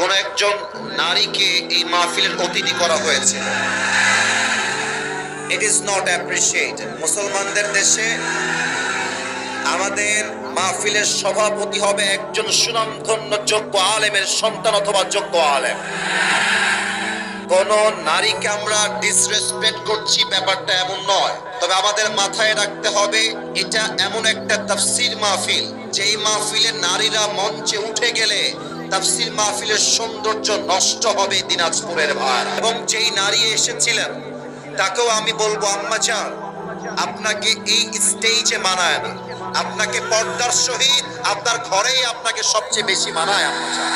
এমন একজন নারীকে এই মাহফিলের অতিথি করা হয়েছে। It is not appreciated. মুসলমানদের দেশে আমাদের মাহফিলের সভাপতি হবে একজন সুনামধন্য যোগ্য আলেমের সন্তান অথবা যোগ্য আলেম। কোন নারীকে আমরা ডিসরেসপেক্ট করছি ব্যাপারটা এমন নয়, তবে আমাদের মাথায় রাখতে হবে এটা এমন একটা তাফসীর মাহফিল, যেই মাহফিলে নারীরা মঞ্চে উঠে গেলে তাফসীর মাহফিলের সৌন্দর্য নষ্ট হবে দিনাজপুরের ভার। এবং যেই নারী এসেছিলেন তাকেও আমি বলবো, আম্মা জান, আপনাকে এই স্টেজে মানায় না, আপনাকে পর্দার সহিত আপনার ঘরেই আপনাকে সবচেয়ে বেশি মানায় আম্মা জান।